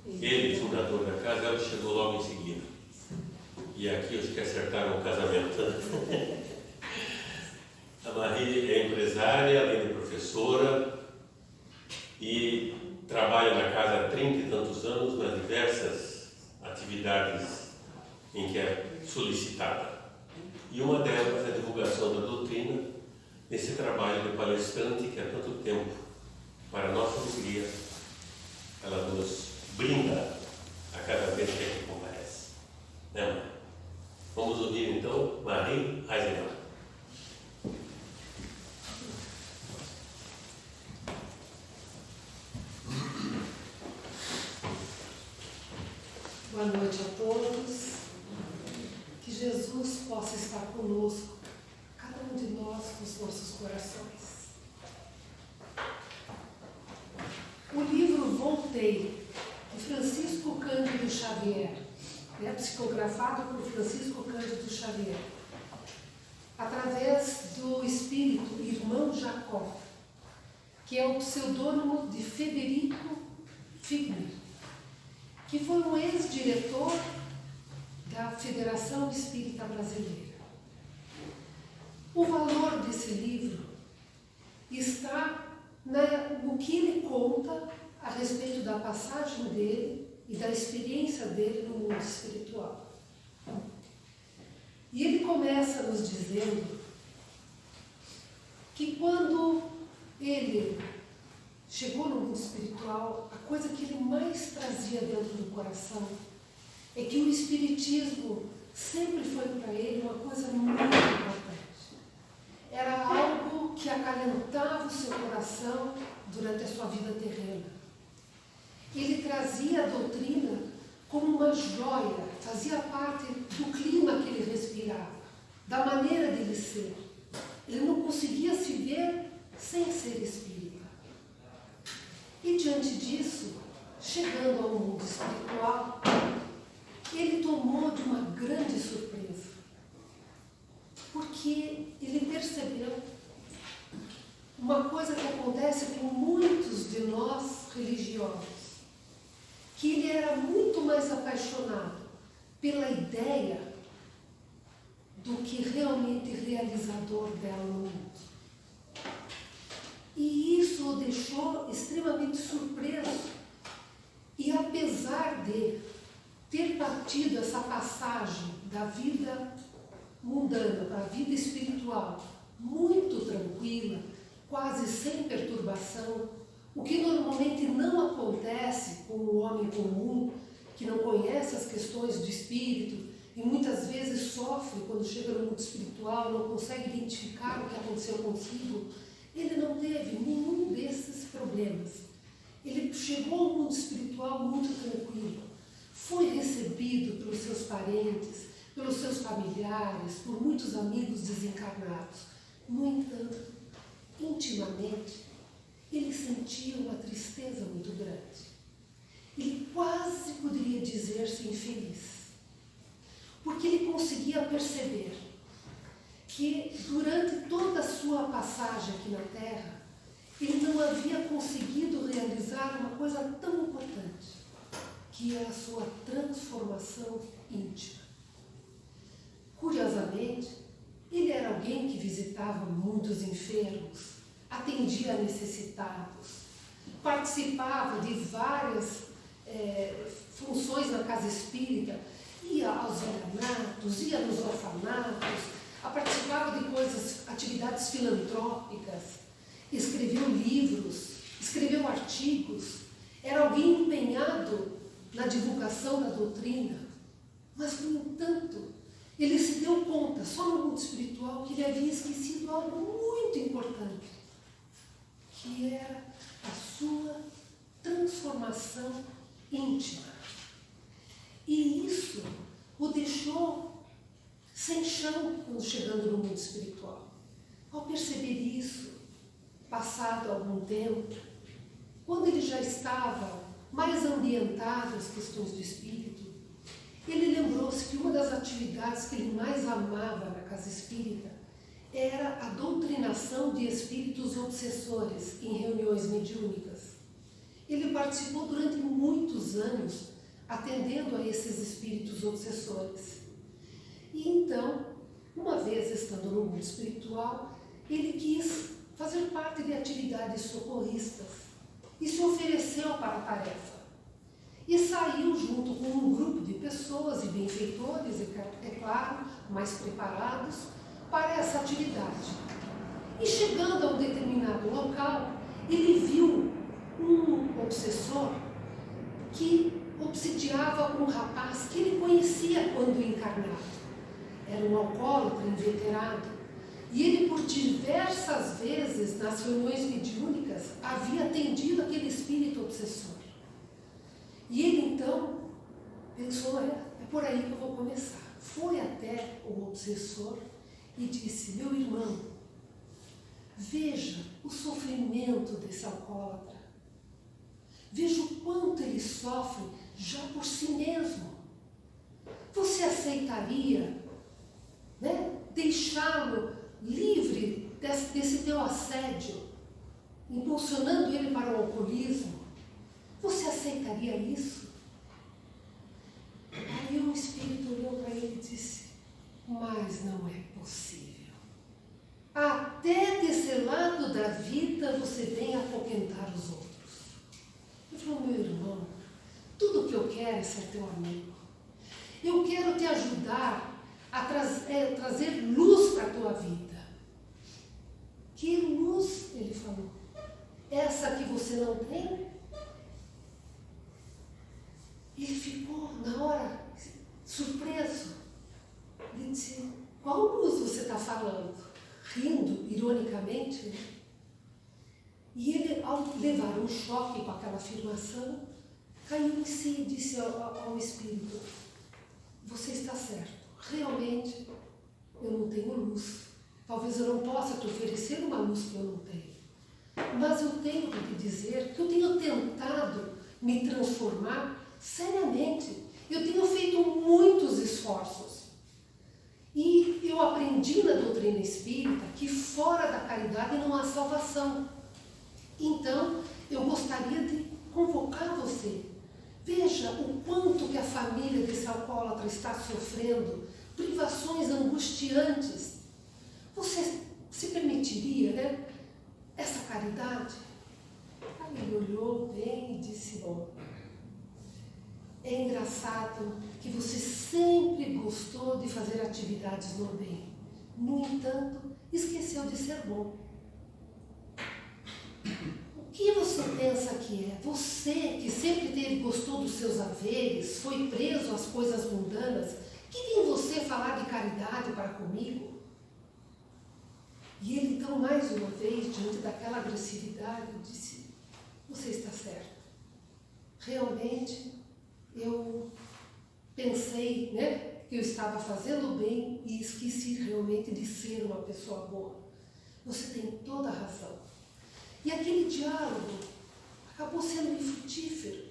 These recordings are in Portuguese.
Ele, fundador da casa, ela chegou logo em seguida. E aqui acho que acertaram o casamento. A Marie é empresária, além de professora, e trabalha na casa há 30 e tantos anos nas diversas atividades em que é solicitada. E uma delas é a divulgação da doutrina, nesse trabalho de palestrante que há tanto tempo, para nossa alegria, ela nos brinda a cada vez que aqui comparece. Né, mãe? Vamos ouvir então Marie Eisenman. Boa noite a todos. Que Jesus possa estar conosco, cada um de nós, nos nossos corações. O livro Voltei, de Francisco Cândido Xavier, psicografado por Francisco Cândido Xavier, através do espírito Irmão Jacó, que é o pseudônimo de Federico Figner, que foi um ex-diretor da Federação Espírita Brasileira. O valor desse livro está no que ele conta a respeito da passagem dele e da experiência dele no mundo espiritual. E ele começa nos dizendo que quando ele chegou no mundo espiritual, a coisa que ele mais trazia dentro do coração é que o espiritismo sempre foi para ele uma coisa muito importante. Era algo que acalentava o seu coração durante a sua vida terrena. Ele trazia a doutrina como uma joia, fazia parte do clima que ele respirava, da maneira dele ser. Ele não conseguia se ver sem ser espírita. E diante disso, chegando ao mundo espiritual, ele tomou de uma grande surpresa, porque ele percebeu uma coisa que acontece com muitos de nós religiosos, que ele era muito mais apaixonado pela ideia do que realmente realizador dela no mundo. E isso o deixou extremamente surpreso. E apesar de ter partido essa passagem da vida mundana para a vida espiritual muito tranquila, quase sem perturbação, o que normalmente não acontece com o homem comum, que não conhece as questões do espírito e muitas vezes sofre quando chega no mundo espiritual, não consegue identificar o que aconteceu consigo. Ele não teve nenhum desses problemas. Ele chegou ao mundo espiritual muito tranquilo. Foi recebido pelos seus parentes, pelos seus familiares, por muitos amigos desencarnados. No entanto, intimamente, ele sentia uma tristeza muito grande. Ele quase poderia dizer-se infeliz, porque ele conseguia perceber que durante toda a sua passagem aqui na Terra, ele não havia conseguido realizar uma coisa tão importante, que é a sua transformação íntima. Curiosamente, ele era alguém que visitava muitos enfermos, atendia a necessitados, participava de várias funções na casa espírita, ia aos internatos, ia nos orfanatos, participava de atividades filantrópicas, escreveu livros, escreveu artigos, era alguém empenhado na divulgação da doutrina, mas, no entanto, ele se deu conta, só no mundo espiritual, que ele havia esquecido algo muito importante, que era a sua transformação íntima. E isso o deixou sem chão quando chegando no mundo espiritual. Ao perceber isso, passado algum tempo, quando ele já estava mais ambientado às questões do espírito, ele lembrou-se que uma das atividades que ele mais amava na casa espírita era a doutrinação de espíritos obsessores em reuniões mediúnicas. Ele participou durante muitos muitos anos atendendo a esses espíritos obsessores. E então, uma vez estando no mundo espiritual, ele quis fazer parte de atividades socorristas e se ofereceu para a tarefa. E saiu junto com um grupo de pessoas e benfeitores, é claro, mais preparados para essa atividade. E chegando a um determinado local, ele viu um obsessor que obsidiava um rapaz que ele conhecia quando encarnado. Era um alcoólatra inveterado. E ele, por diversas vezes, nas reuniões mediúnicas, havia atendido aquele espírito obsessor. E ele, então, pensou, é por aí que eu vou começar. Foi até o obsessor e disse, meu irmão, veja o sofrimento desse alcoólatra. Veja o quanto ele sofre já por si mesmo. Você aceitaria, deixá-lo livre desse teu assédio, impulsionando ele para o alcoolismo? Você aceitaria isso? Aí o Espírito olhou para ele e disse, mas não é possível. Até desse lado da vida você vem apoquentar os outros. Ele falou, meu irmão, tudo que eu quero é ser teu amigo. Eu quero te ajudar a trazer luz para a tua vida. Que luz? Ele falou. Essa que você não tem? Ele ficou, na hora, surpreso. Ele disse, qual luz você está falando? Rindo, ironicamente. E ele, ao levar um choque com aquela afirmação, caiu em si e disse ao Espírito, você está certo, realmente eu não tenho luz. Talvez eu não possa te oferecer uma luz que eu não tenho. Mas eu tenho que te dizer que eu tenho tentado me transformar seriamente. Eu tenho feito muitos esforços. E eu aprendi na doutrina espírita que fora da caridade não há salvação. Então, eu gostaria de convocar você. Veja o quanto que a família desse alcoólatra está sofrendo, privações angustiantes. Você se permitiria, essa caridade? Aí ele olhou bem e disse, bom, é engraçado que você sempre gostou de fazer atividades no bem. No entanto, esqueceu de ser bom. O que você pensa que é? Você que sempre gostou dos seus haveres, foi preso às coisas mundanas, que vem você falar de caridade para comigo? E ele, então, mais uma vez, diante daquela agressividade, disse, você está certo. Realmente, eu pensei, que eu estava fazendo bem e esqueci realmente de ser uma pessoa boa. Você tem toda a razão. E aquele diálogo acabou sendo infrutífero.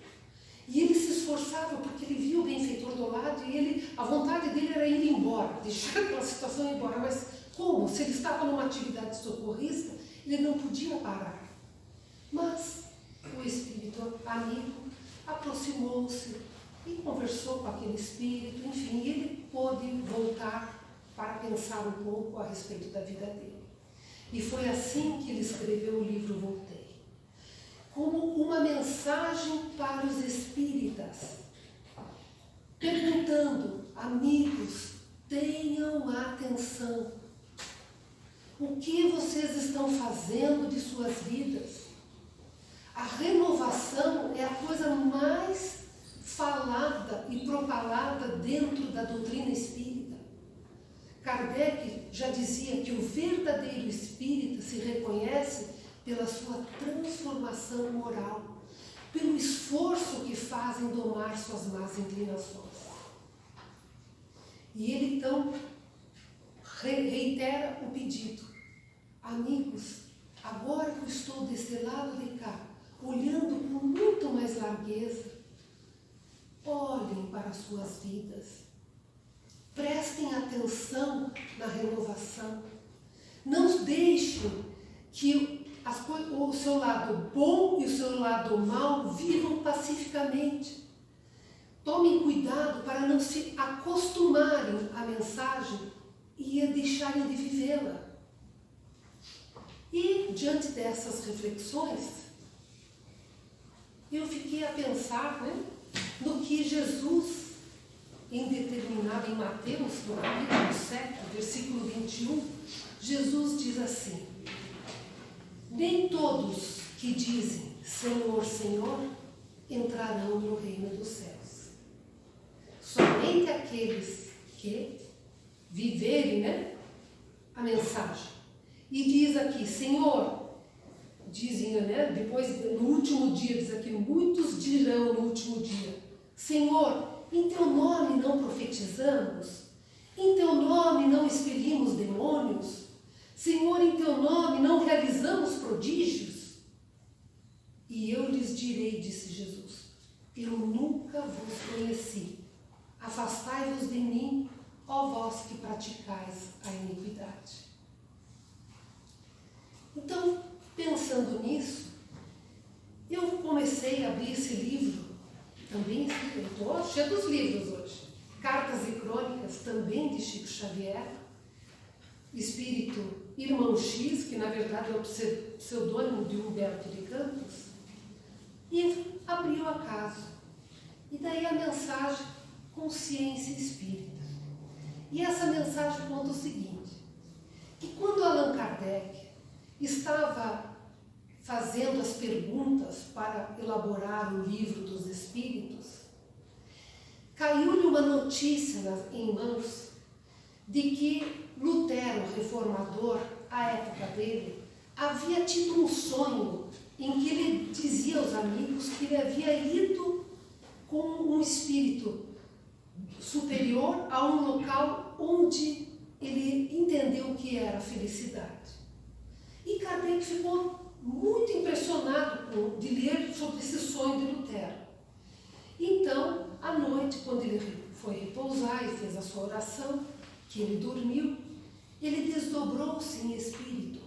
E ele se esforçava porque ele via o benfeitor do lado e a vontade dele era ir embora, deixar aquela situação ir embora. Mas como? Se ele estava numa atividade socorrista, ele não podia parar. Mas o espírito amigo aproximou-se e conversou com aquele espírito, enfim, ele pôde voltar para pensar um pouco a respeito da vida dele. E foi assim que ele escreveu o livro Voltei, como uma mensagem para os espíritas, perguntando, amigos, tenham atenção. O que vocês estão fazendo de suas vidas? A renovação é a coisa mais falada e propalada dentro da doutrina espírita. Kardec já dizia que o verdadeiro espírita se reconhece pela sua transformação moral, pelo esforço que faz em domar suas más inclinações. E ele então reitera o pedido. Amigos, agora que eu estou desse lado de cá, olhando com muito mais largueza, olhem para as suas vidas. Prestem atenção na renovação. Não deixem que o seu lado bom e o seu lado mal vivam pacificamente. tomem cuidado para não se acostumarem à mensagem e a deixarem de vivê-la. E, diante dessas reflexões, eu fiquei a pensar, no que Jesus, em Mateus, no capítulo 7, versículo 21, Jesus diz assim: nem todos que dizem Senhor, Senhor, entrarão no reino dos céus. Somente aqueles que viverem, a mensagem. E diz aqui, Senhor, dizem, depois, no último dia, diz aqui, muitos dirão no último dia, Senhor, em teu nome não profetizamos? Em teu nome não expelimos demônios? Senhor, em teu nome não realizamos prodígios? E eu lhes direi, disse Jesus, eu nunca vos conheci. Afastai-vos de mim, ó vós que praticais a iniquidade. Então, pensando nisso, eu comecei a abrir esse livro, também, eu estou cheia dos livros hoje, Cartas e Crônicas, também de Chico Xavier, Espírito Irmão X, que na verdade é o pseudônimo de Humberto de Campos, e abri o acaso. E daí a mensagem Consciência Espírita. E essa mensagem conta o seguinte, que quando Allan Kardec estava fazendo as perguntas para elaborar o livro dos Espíritos, caiu-lhe uma notícia em mãos de que Lutero, reformador, à época dele, havia tido um sonho em que ele dizia aos amigos que ele havia ido com um espírito superior a um local onde ele entendeu o que era a felicidade. E Kardec ficou muito impressionado de ler sobre esse sonho de Lutero. Então, à noite, quando ele foi repousar e fez a sua oração, que ele dormiu, ele desdobrou-se em espírito.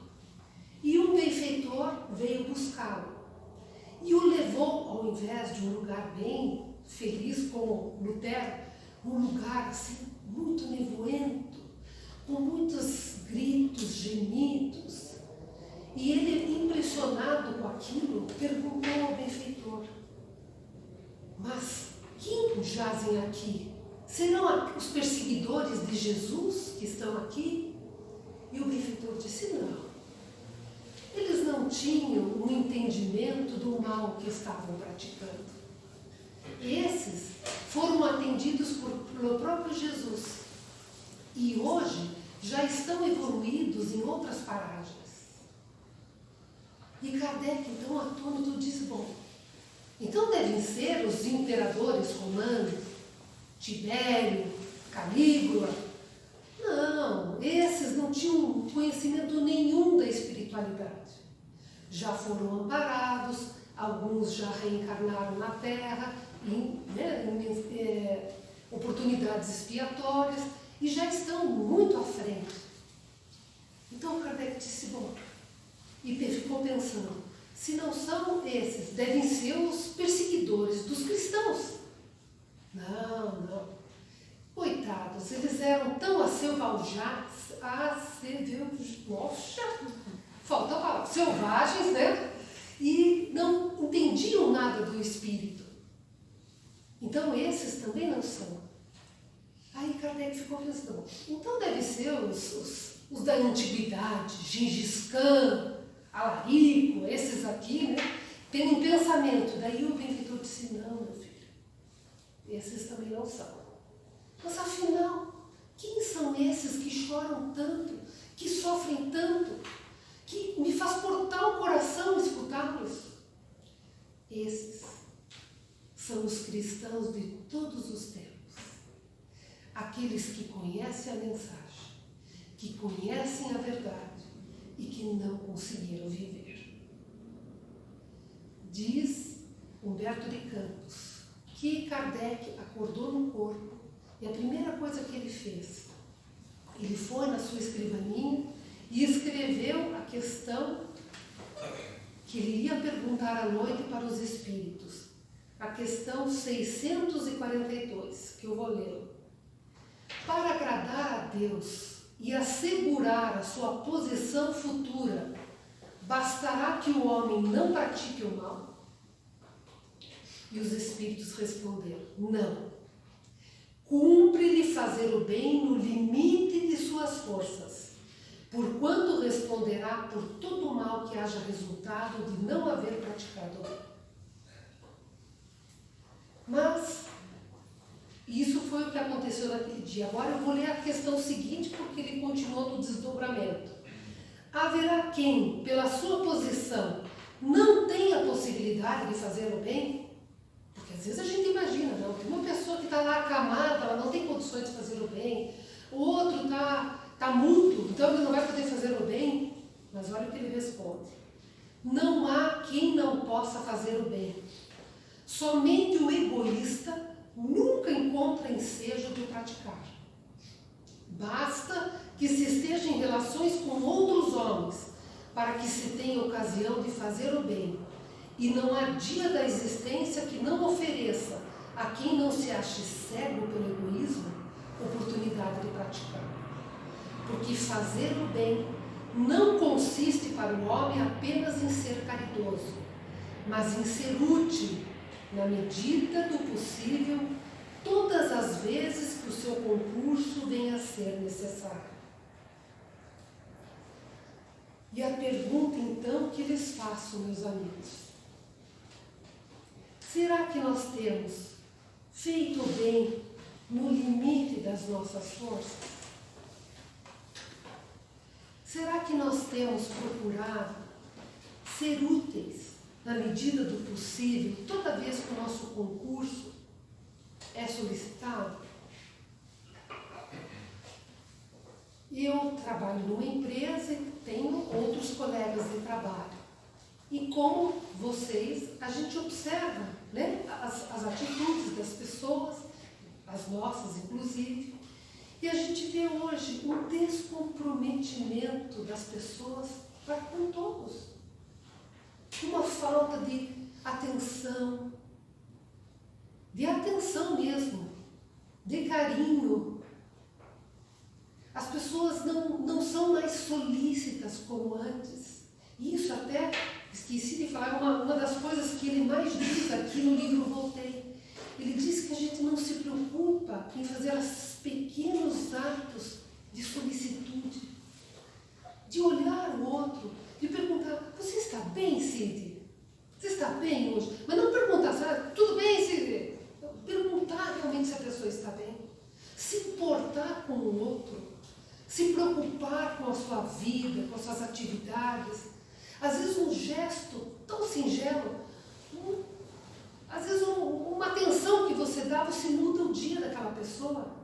E um benfeitor veio buscá-lo. E o levou, ao invés de um lugar bem feliz como Lutero, um lugar assim, muito nevoento, com muitos gritos, gemidos. E ele, impressionado com aquilo, perguntou ao benfeitor, mas quem jazem aqui? Serão os perseguidores de Jesus que estão aqui? E o benfeitor disse, não. Eles não tinham um entendimento do mal que estavam praticando. Esses foram atendidos pelo próprio Jesus. E hoje já estão evoluídos em outras paragens. E Kardec, então, atônito, disse, bom, então devem ser os imperadores romanos, Tibério, Calígula. Não, esses não tinham conhecimento nenhum da espiritualidade. Já foram amparados, alguns já reencarnaram na Terra, em oportunidades expiatórias, e já estão muito à frente. Então Kardec disse, bom, e ficou pensando, se não são esses, devem ser os perseguidores dos cristãos. Não. Coitados, eles eram tão acelvajados, nossa, falta a palavra, selvagens, e não entendiam nada do espírito. Então esses também não são. Aí Kardec ficou pensando, então deve ser os da antiguidade, Gengis Khan, Alarico, esses aqui, têm um pensamento. Daí o benfeitor disse, não, meu filho, esses também não são. Mas afinal, quem são esses que choram tanto, que sofrem tanto, que me faz cortar o coração escutá-los? Esses são os cristãos de todos os tempos. Aqueles que conhecem a mensagem, que conhecem a verdade e que não conseguiram viver. Diz Humberto de Campos que Kardec acordou no corpo e a primeira coisa que ele fez, ele foi na sua escrivaninha e escreveu a questão que ele ia perguntar à noite para os espíritos. a questão 642, que eu vou ler. Para agradar a Deus e assegurar a sua posição futura, bastará que o homem não pratique o mal? E os espíritos responderam: não. Cumpre-lhe fazer o bem no limite de suas forças, porquanto responderá por todo o mal que haja resultado de não haver praticado o bem. Mas isso foi o que aconteceu naquele dia. Agora eu vou ler a questão seguinte, porque ele continuou no desdobramento. Haverá quem, pela sua posição, não tenha possibilidade de fazer o bem? Porque às vezes a gente imagina, não, tem uma pessoa que está lá acamada, ela não tem condições de fazer o bem, o outro está mudo, então ele não vai poder fazer o bem. Mas olha o que ele responde: não há quem não possa fazer o bem. Somente o egoísta nunca encontra ensejo de o praticar. Basta que se esteja em relações com outros homens para que se tenha ocasião de fazer o bem. E não há dia da existência que não ofereça a quem não se ache cego pelo egoísmo oportunidade de praticar. Porque fazer o bem não consiste para o homem apenas em ser caridoso, mas em ser útil, na medida do possível, todas as vezes que o seu concurso venha a ser necessário. E a pergunta então que lhes faço, meus amigos: será que nós temos feito o bem no limite das nossas forças? Será que nós temos procurado ser úteis na medida do possível, toda vez que o nosso concurso é solicitado? Eu trabalho numa empresa e tenho outros colegas de trabalho. E como vocês, a gente observa, né, as atitudes das pessoas, as nossas inclusive, e a gente vê hoje um descomprometimento das pessoas para com todos. Uma falta de atenção mesmo, de carinho. As pessoas não são mais solícitas como antes. Isso até, esqueci de falar, uma das coisas que ele mais diz aqui no livro Voltei. Ele diz que a gente não se preocupa em fazer os pequenos atos de solicitude, de olhar o outro, de perguntar: você está bem, Cid? Você está bem hoje? Mas não perguntar, sabe? Tudo bem, Cid? Perguntar realmente se a pessoa está bem. Se importar com o outro, se preocupar com a sua vida, com as suas atividades. Às vezes um gesto tão singelo, às vezes uma atenção que você dá, você muda o dia daquela pessoa.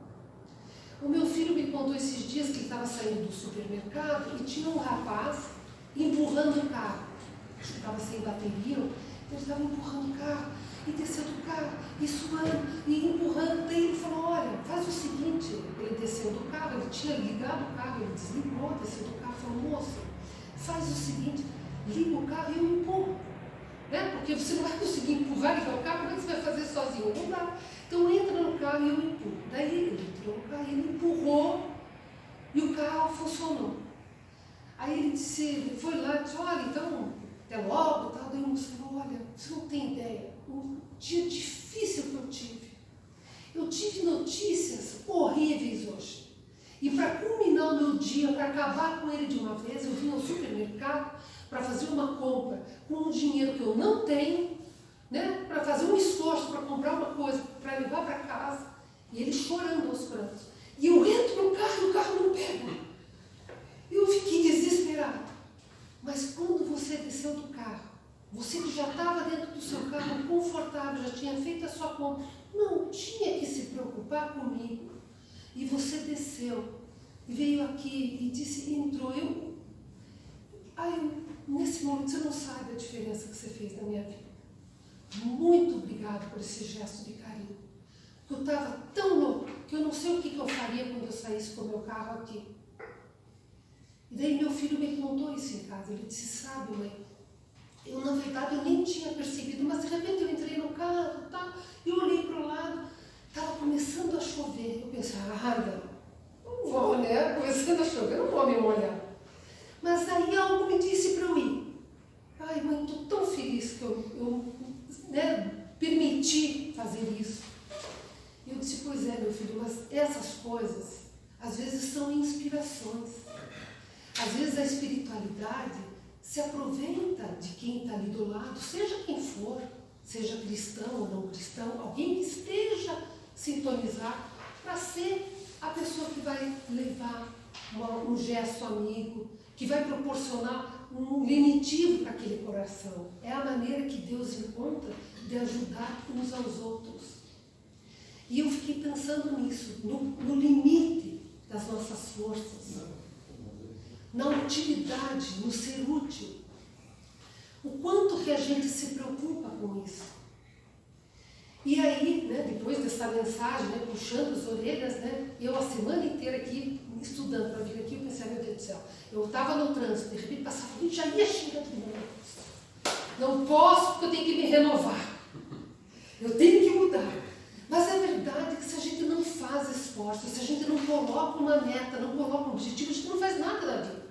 O meu filho me contou esses dias que ele estava saindo do supermercado e tinha um rapaz empurrando o carro. Acho que estava sem bateria, então ele estava empurrando o carro e desceu do carro e suando e empurrando. Daí ele falou: olha, faz o seguinte. Ele desceu do carro, ele tinha ligado o carro, ele desligou, desceu do carro e falou: moço, faz o seguinte, liga o carro e eu empurro. Né? Porque você não vai conseguir empurrar, ligar o carro, como é que você vai fazer sozinho? Não dá. Então entra no carro e eu empurro. Daí ele entrou no carro e ele empurrou e o carro funcionou. Aí ele disse, ele foi lá e disse: olha, então, até logo, tal. Daí o moço falou: olha, você não tem ideia, um dia difícil que eu tive. Eu tive notícias horríveis hoje. E para culminar o meu dia, para acabar com ele de uma vez, eu vim ao supermercado para fazer uma compra com um dinheiro que eu não tenho, né, para fazer um esforço para comprar uma coisa, para levar para casa. E ele chorando aos prantos. E eu entro no carro e o carro não pega. Eu fiquei desesperado. Mas quando você desceu do carro, você que já estava dentro do seu carro confortável, já tinha feito a sua compra, não tinha que se preocupar comigo. E você desceu e veio aqui e disse, entrou. Nesse momento você não sabe a diferença que você fez na minha vida. Muito obrigado por esse gesto de carinho. Eu estava tão louco que eu não sei o que eu faria quando eu saísse com o meu carro aqui. E daí meu filho me contou isso em casa. Ele disse: sabe, mãe, Eu, na verdade, eu nem tinha percebido, mas de repente eu entrei no carro, tá, e eu olhei para o lado, estava começando a chover. Eu pensei, não vou, né? Começando a chover, não vou me molhar. Mas aí algo me disse para eu ir. Ai, mãe, estou tão feliz que eu permiti fazer isso. E eu disse, pois é, meu filho, mas essas coisas, às vezes são inspirações. Às vezes a espiritualidade se aproveita de quem está ali do lado, seja quem for, seja cristão ou não cristão, alguém que esteja sintonizado para ser a pessoa que vai levar um gesto amigo, que vai proporcionar um lenitivo para aquele coração. É a maneira que Deus encontra de ajudar uns aos outros. E eu fiquei pensando nisso, no limite das nossas forças, na utilidade, no ser útil. O quanto que a gente se preocupa com isso. E aí, depois dessa mensagem, puxando as orelhas, eu a semana inteira aqui, estudando para vir aqui, eu pensei, meu Deus do céu, eu estava no trânsito, de repente passava e já ia xingando todo mundo. Não posso, porque eu tenho que me renovar. Eu tenho que mudar. Mas é verdade que se a gente não faz esforço, se a gente não coloca uma meta, não coloca um objetivo, a gente não faz nada da vida.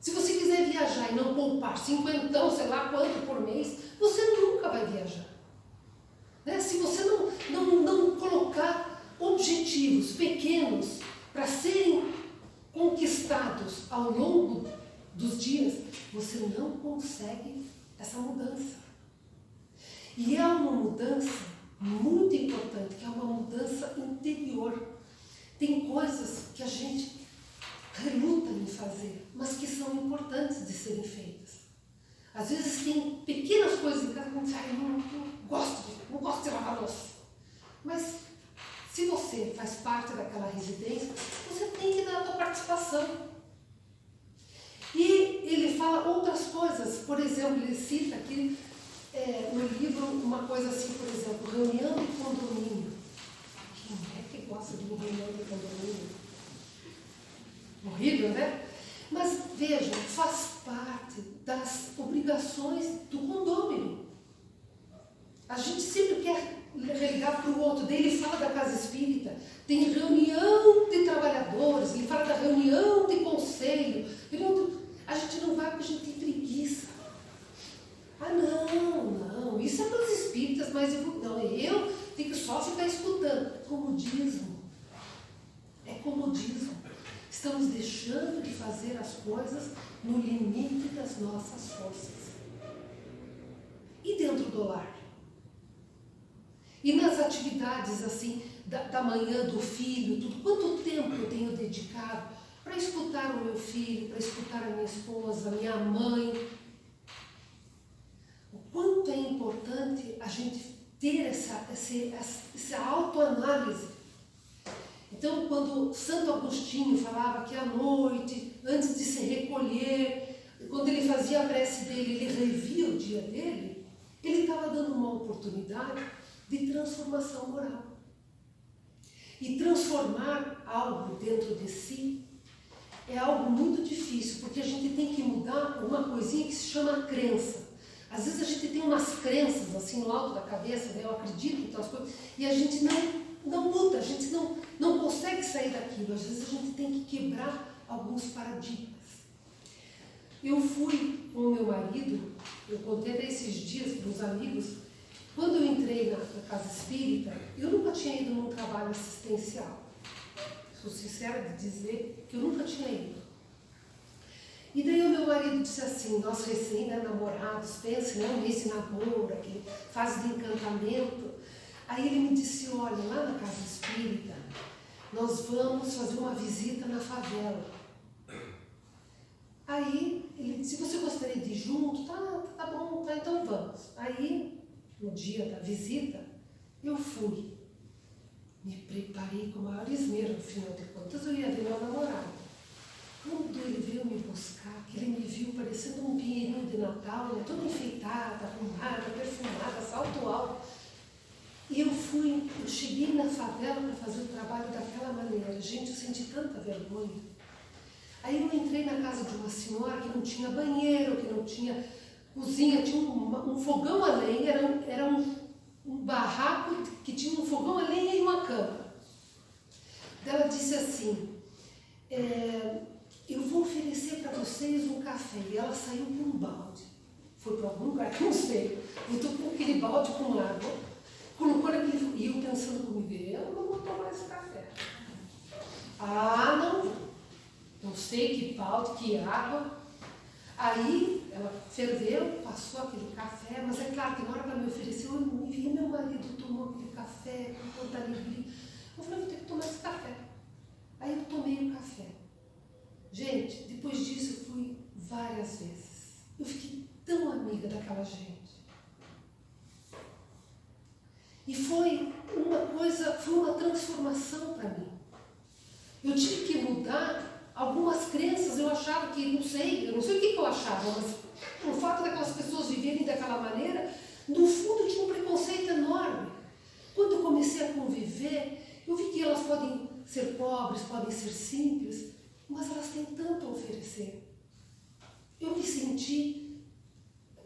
Se você quiser viajar e não poupar 50, sei lá quanto por mês, você nunca vai viajar. Se você não colocar objetivos pequenos para serem conquistados ao longo dos dias, você não consegue essa mudança. E é uma mudança muito importante, que é uma mudança interior. Tem coisas que a gente reluta em fazer, mas que são importantes de serem feitas. Às vezes tem pequenas coisas em casa que você diz, não gosto de lavar louça. Mas se você faz parte daquela residência, você tem que dar a sua participação. E ele fala outras coisas, por exemplo, ele cita aqui no livro uma coisa assim, por exemplo, reunião de condomínio. Quem é que gosta de uma reunião de condomínio? Horrível, né? Mas vejam, faz parte das obrigações do condômino. A gente sempre quer religar para o outro. Daí ele fala da casa espírita, tem reunião de trabalhadores, ele fala da reunião de conselho. A gente não vai porque a gente tem preguiça. Não, isso é para os espíritas, mas eu tenho que só ficar escutando. É comodismo. Estamos deixando de fazer as coisas no limite das nossas forças. E dentro do lar? E nas atividades assim, da manhã do filho, tudo, quanto tempo eu tenho dedicado para escutar o meu filho, para escutar a minha esposa, a minha mãe? O quanto é importante a gente ter essa autoanálise. Então, quando Santo Agostinho falava que à noite, antes de se recolher, quando ele fazia a prece dele, ele revia o dia dele, ele estava dando uma oportunidade de transformação moral. E transformar algo dentro de si é algo muito difícil, porque a gente tem que mudar uma coisinha que se chama crença. Às vezes a gente tem umas crenças assim no alto da cabeça, eu acredito em tal coisas, e a gente não muda, a gente não consegue sair daquilo. Às vezes a gente tem que quebrar alguns paradigmas. Eu fui com o meu marido, eu contei até esses dias para os amigos, quando eu entrei na casa espírita, eu nunca tinha ido num trabalho assistencial. Sou sincera de dizer que eu nunca tinha ido. E daí o meu marido disse assim, nós recém-namorados, pense, um mês de namoro, aquele fase de encantamento. Aí ele me disse, olha, lá na casa espírita, nós vamos fazer uma visita na favela. Aí ele disse, você gostaria de ir junto? Tá bom, tá, então vamos. Aí, no dia da visita, eu fui. Me preparei com o maior esmero, no final de contas, eu ia ver meu namorado. Quando ele veio me buscar, que ele me viu parecendo um pinheirinho de Natal, toda enfeitada, arrumada, perfumada, salto alto. E eu cheguei na favela para fazer o trabalho daquela maneira. Gente, eu senti tanta vergonha. Aí eu entrei na casa de uma senhora que não tinha banheiro, que não tinha cozinha, tinha um fogão a lenha, era um barraco que tinha um fogão a lenha e uma cama. Ela disse assim, eu vou oferecer para vocês um café. E ela saiu com um balde. Foi para algum lugar que eu não sei. Botou com aquele balde com água. Colocou naquele... E eu pensando comigo, eu não vou tomar esse café. Não sei que balde, que água. Aí ela ferveu, passou aquele café, mas é claro que na hora que ela me ofereceu, eu me vi, meu marido tomou aquele café com tanta alegria. Eu falei, vou ter que tomar esse café. Aí eu tomei o café. Gente, depois disso eu fui várias vezes. Eu fiquei tão amiga daquela gente. E foi uma transformação para mim. Eu tive que mudar algumas crenças. Eu achava que, eu não sei o que eu achava, mas o fato daquelas pessoas viverem daquela maneira, no fundo tinha um preconceito enorme. Quando eu comecei a conviver, eu vi que elas podem ser pobres, podem ser simples, mas elas têm tanto a oferecer. Eu me senti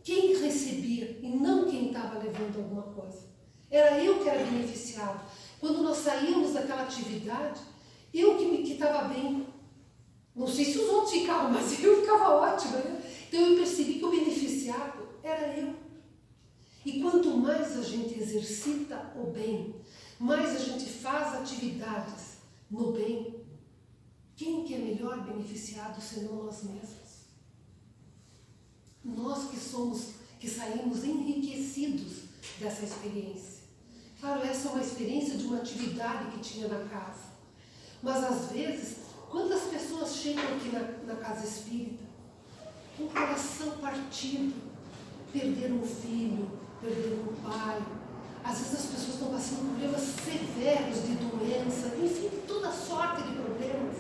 quem recebia e não quem estava levando alguma coisa. Era eu que era beneficiado. Quando nós saímos daquela atividade, eu que estava bem. Não sei se os outros ficavam, mas eu ficava ótima, né? Então eu percebi que o beneficiado era eu. E quanto mais a gente exercita o bem, mais a gente faz atividades no bem, quem que é melhor beneficiado senão nós mesmos? Nós que saímos enriquecidos dessa experiência. Claro, essa é uma experiência de uma atividade que tinha na casa. Mas às vezes, quantas pessoas chegam aqui na casa espírita com o coração partido, perderam um filho, perderam um pai. Às vezes as pessoas estão passando por problemas severos de doença, enfim, toda sorte de problemas.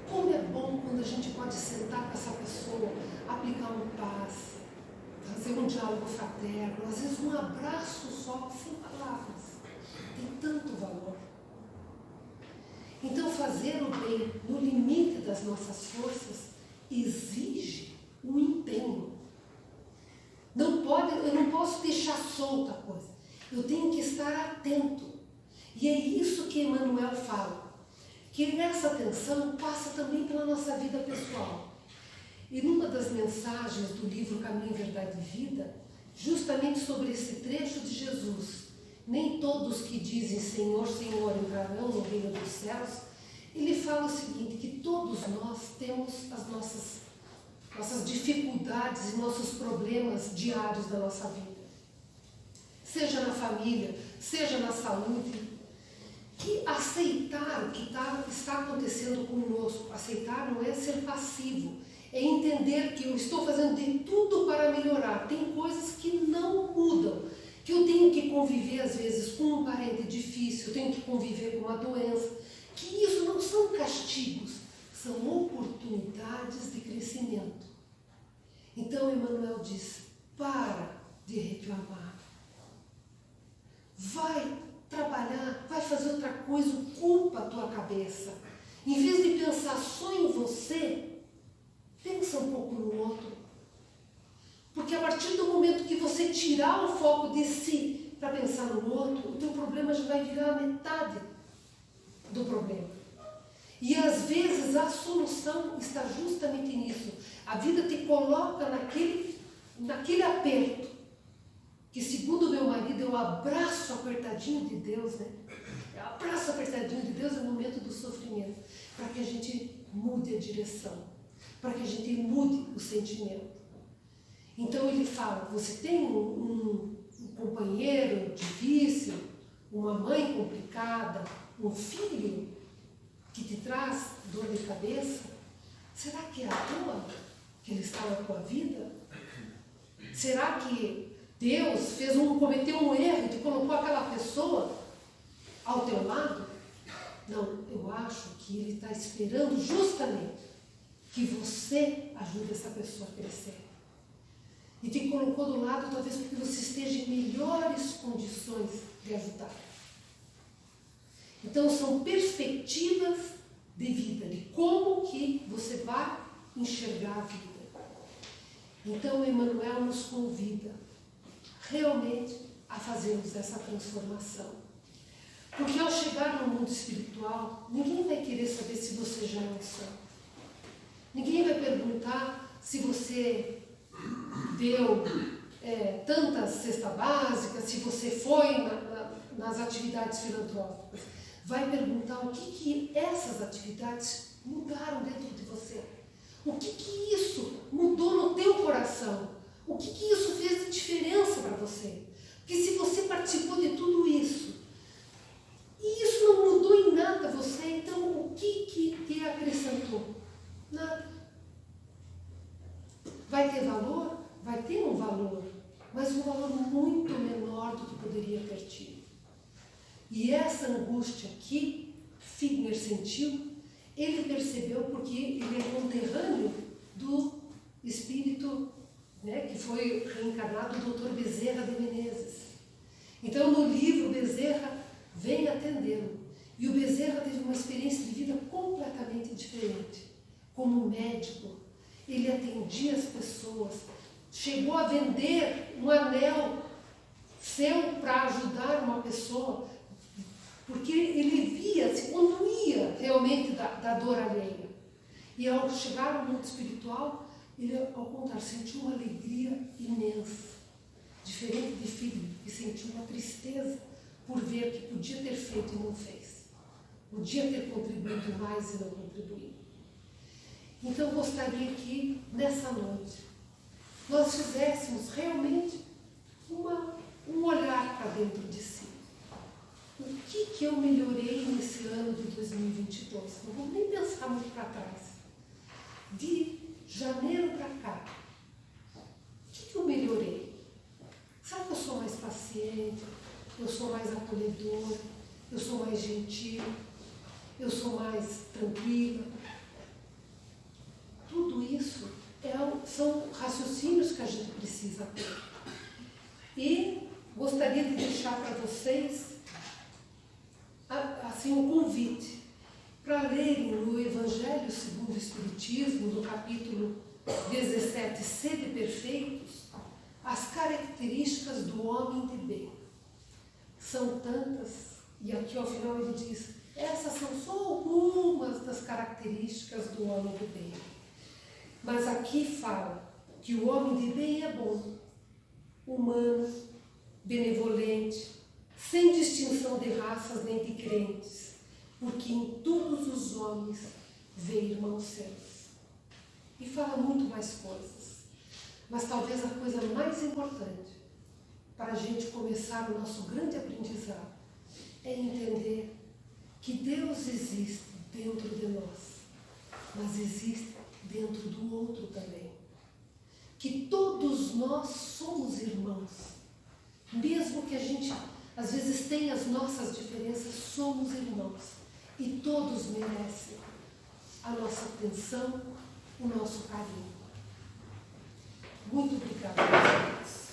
Como é bom quando a gente pode sentar com essa pessoa, aplicar um passe, fazer um diálogo fraterno, às vezes um abraço só, sem palavras. Tem tanto valor. Então fazer o bem no limite das nossas forças exige um empenho. Eu não posso deixar solta a coisa. Eu tenho que estar atento. E é isso que Emmanuel fala. Que essa atenção passa também pela nossa vida pessoal. E numa das mensagens do livro Caminho, Verdade e Vida, justamente sobre esse trecho de Jesus, nem todos que dizem Senhor, Senhor entrarão no reino dos céus, ele fala o seguinte, que todos nós temos as nossas dificuldades e nossos problemas diários da nossa vida. Seja na família, seja na saúde. Que aceitar o que está acontecendo conosco, aceitar não é ser passivo, é entender que eu estou fazendo de tudo para melhorar. Tem coisas que não mudam, que eu tenho que conviver às vezes com um parente difícil, eu tenho que conviver com uma doença, que isso não são castigos, são oportunidades de crescimento. Então Emmanuel diz, para de reclamar, vai trabalhar, vai fazer outra coisa, ocupa a tua cabeça. Em vez de pensar só em você, pensa um pouco no outro. Porque a partir do momento que você tirar o foco de si para pensar no outro, o teu problema já vai virar a metade do problema. E às vezes a solução está justamente nisso. A vida te coloca naquele aperto, que segundo o meu marido é o abraço apertadinho de Deus, né? O abraço apertadinho de Deus é o momento do sofrimento, para que a gente mude a direção, para que a gente mude o sentimento. Então ele fala, você tem um companheiro difícil, uma mãe complicada, um filho que te traz dor de cabeça, será que é à toa que ele está na tua vida? Será que Deus cometeu um erro e te colocou aquela pessoa ao teu lado? Não, eu acho que ele está esperando justamente que você ajude essa pessoa a crescer. E te colocou do lado talvez porque você esteja em melhores condições de ajudar. Então são perspectivas de vida, de como que você vai enxergar a vida. Então, Emmanuel nos convida realmente a fazermos essa transformação. Porque ao chegar no mundo espiritual, ninguém vai querer saber se você já é um santo. Ninguém vai perguntar se você deu tantas cestas básicas, se você foi nas atividades filantrópicas. Vai perguntar o que essas atividades mudaram dentro de você. O que isso mudou no teu coração? O que isso fez de diferença para você? Porque se você participou de tudo isso, e isso não mudou em nada você, então o que acrescentou? Nada. Vai ter valor? Vai ter um valor, mas um valor muito menor do que poderia ter tido. E essa angústia que Figner sentiu, ele percebeu porque ele é conterrâneo do espírito, né, que foi reencarnado do Dr. Bezerra de Menezes. Então, no livro, Bezerra vem atendê-lo. E o Bezerra teve uma experiência de vida completamente diferente. Como médico, ele atendia as pessoas, chegou a vender um anel seu para ajudar uma pessoa, porque ele via, se conduía realmente da dor alheia. E ao chegar ao mundo espiritual, ele, ao contrário, sentiu uma alegria imensa, diferente de Figner, que sentiu uma tristeza por ver que podia ter feito e não fez. Podia ter contribuído mais e não contribuiu. Então, eu gostaria que, nessa noite, nós fizéssemos realmente um olhar para dentro de si. O que eu melhorei nesse ano de 2022? Não vou nem pensar muito para trás. De janeiro para cá, o que eu melhorei? Será que eu sou mais paciente? Eu sou mais acolhedora? Eu sou mais gentil? Eu sou mais tranquila? Tudo isso são raciocínios que a gente precisa ter. E gostaria de deixar para vocês assim, um convite para lerem no Evangelho segundo o Espiritismo, no capítulo 17, Sede Perfeitos, as características do homem de bem. São tantas, e aqui ao final ele diz, essas são só algumas das características do homem de bem. Mas aqui fala que o homem de bem é bom, humano, benevolente, sem distinção de raças nem de crentes, porque em todos os homens vê irmãos seus. E fala muito mais coisas. Mas talvez a coisa mais importante para a gente começar o nosso grande aprendizado é entender que Deus existe dentro de nós, mas existe dentro do outro também. Que todos nós somos irmãos. Mesmo que a gente, às vezes, tenha as nossas diferenças, somos irmãos. E todos merecem a nossa atenção, o nosso carinho. Muito obrigada, meus